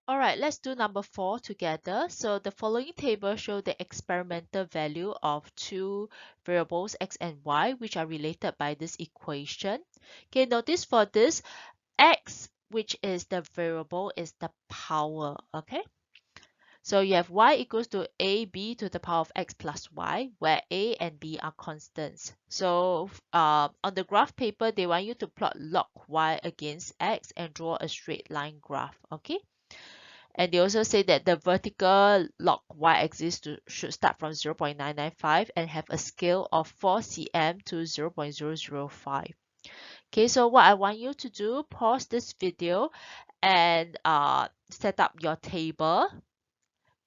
All right, let's do number 4 together. So the following table show the experimental value of two variables x and y, which are related by this equation. Okay, notice for this, x, which is the variable, is the power. Okay, so you have y equals to ab to the power of x plus y, where a and b are constants. So on the graph paper, they want you to plot log y against x and draw a straight line graph. Okay. And they also say that the vertical log y-axis should start from 0.995 and have a scale of 4 cm to 0.005. Okay, so what I want you to do, pause this video and set up your table,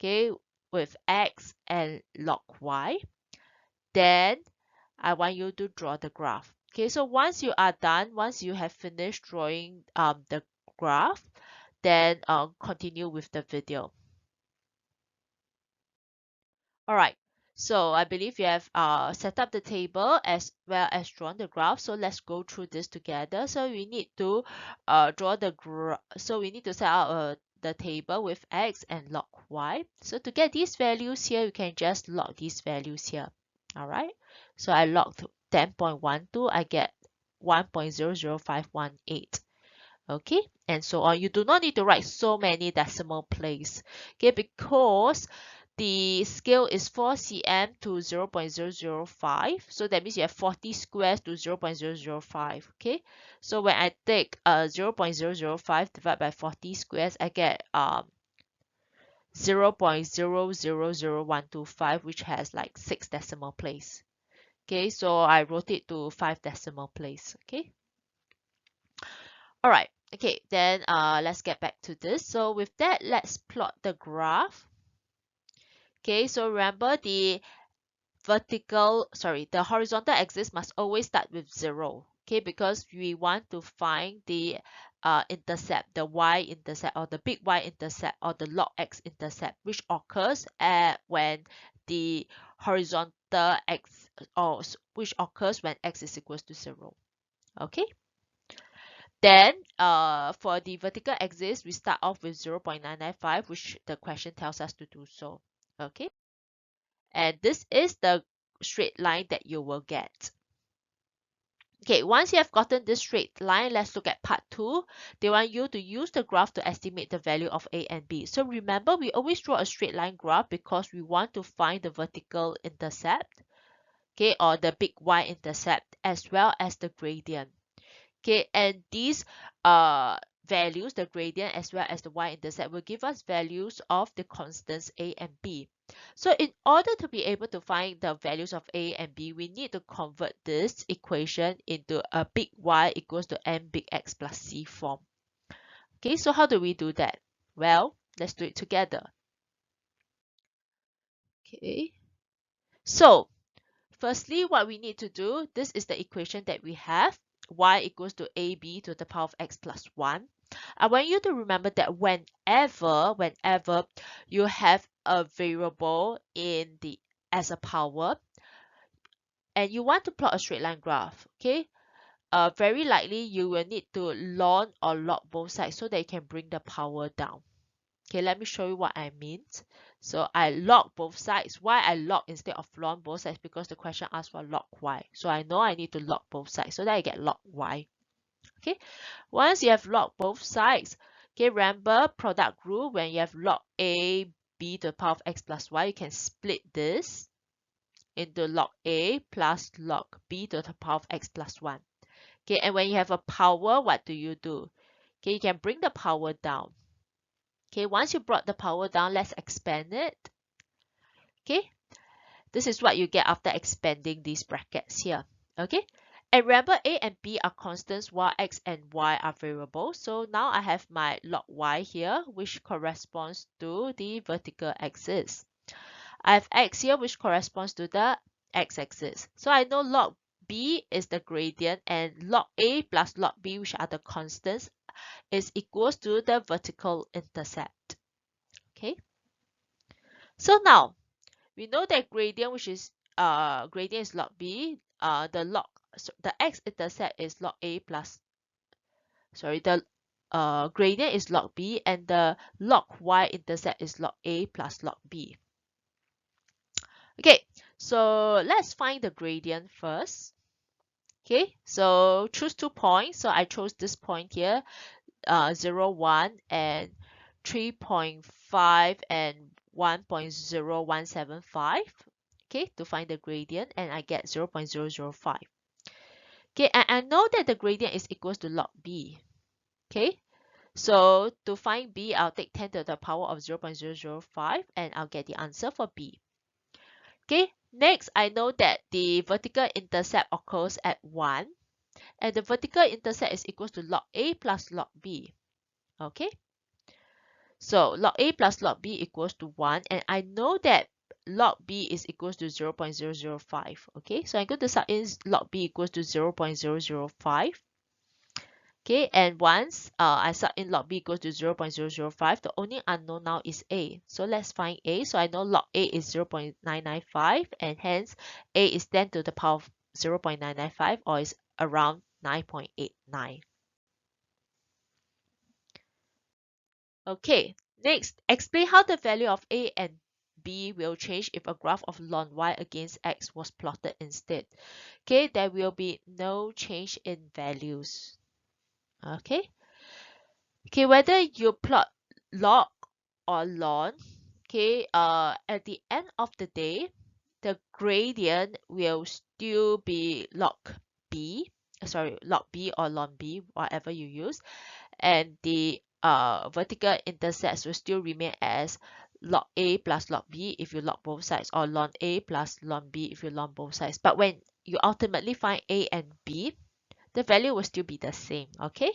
okay, with x and log y. Then I want you to draw the graph. Okay, so once you are done, once you have finished drawing the graph, then continue with the video. All right, so I believe you have set up the table as well as drawn the graph. So let's go through this together. So we need to draw the graph. So we need to set up the table with x and log y. So to get these values here, you can just log these values here. All right, so I logged 10.12, I get 1.00518. Okay, and so on. You do not need to write so many decimal places, okay, because the scale is 4 cm to 0.005. So that means you have 40 squares to 0.005. Okay, so when I take 0.005 divided by 40 squares, I get 0.000125, which has like 6 decimal places. Okay, so I wrote it to 5 decimal places. Okay, all right. Okay, then let's get back to this. So with that, let's plot the graph. Okay, so remember the horizontal axis must always start with 0. Okay, because we want to find the intercept, the y-intercept or the big y-intercept or the log x-intercept, which occurs when the horizontal x, or which occurs when x is equals to 0. Okay. Then for the vertical axis, we start off with 0.995, which the question tells us to do so. Okay. And this is the straight line that you will get. Okay, once you have gotten this straight line, let's look at part 2. They want you to use the graph to estimate the value of a and b. So remember, we always draw a straight line graph because we want to find the vertical intercept, okay, or the big y-intercept, as well as the gradient. Okay, and these values, the gradient as well as the y-intercept, will give us values of the constants a and b. So in order to be able to find the values of a and b, we need to convert this equation into a big Y equals to m big X plus c form. Okay, so how do we do that? Well, let's do it together. Okay, so firstly, what we need to do, this is the equation that we have, y equals to ab to the power of x plus 1. I want you to remember that whenever you have a variable in the as a power and you want to plot a straight line graph, okay, very likely you will need to ln or log both sides so that you can bring the power down. Okay, let me show you what I mean. So I log both sides. Why I log instead of ln both sides? Because the question asks for log y. So I know I need to log both sides so that I get log y. Okay, once you have log both sides, okay, remember product rule, when you have log a b to the power of x plus y, you can split this into log a plus log b to the power of x plus 1. Okay, and when you have a power, what do? Okay, you can bring the power down. Okay, once you brought the power down, let's expand it. Okay, this is what you get after expanding these brackets here. Okay, and remember a and b are constants while x and y are variables. So now I have my log y here, which corresponds to the vertical axis. I have x here, which corresponds to the x-axis. So I know log b is the gradient and log a plus log b, which are the constants, is equals to the vertical intercept. Okay. So now we know that gradient, which is gradient is log b, the x-intercept is log a plus, sorry, the gradient is log b, and the log y-intercept is log a plus log b. Okay, so let's find the gradient first. Okay, so choose 2 points. So I chose this point here, 0, 1, and 3.5 and 1.0175. Okay, to find the gradient, and I get 0.005. Okay, and I know that the gradient is equals to log b. Okay, so to find b, I'll take 10 to the power of 0.005, and I'll get the answer for b. Okay, next I know that the vertical intercept occurs at 1, and the vertical intercept is equals to log a plus log b. Okay, so log a plus log b equals to 1, and I know that log b is equals to 0.005. Okay, so I'm going to sub in log b equals to 0.005. Okay, and once I sub in log b equals to 0.005, the only unknown now is a. So let's find a. So I know log a is 0.995, and hence a is 10 to the power of 0.995, or is around 9.89. Okay, next, explain how the value of a and b will change if a graph of ln y against x was plotted instead. Okay, there will be no change in values. Okay, whether you plot log or ln, okay, at the end of the day, the gradient will still be log b, log b or ln b, whatever you use, and the vertical intercepts will still remain as log a plus log b if you log both sides, or ln a plus ln b if you ln both sides. But when you ultimately find a and b, the value will still be the same. Okay,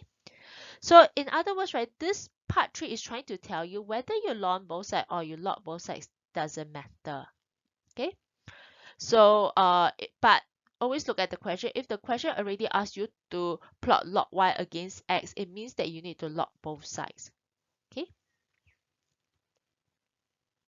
so in other words, right, this part 3 is trying to tell you whether you ln both sides or you log both sides doesn't matter. Okay, so but always look at the question. If the question already asks you to plot log y against x, it means that you need to log both sides. Okay,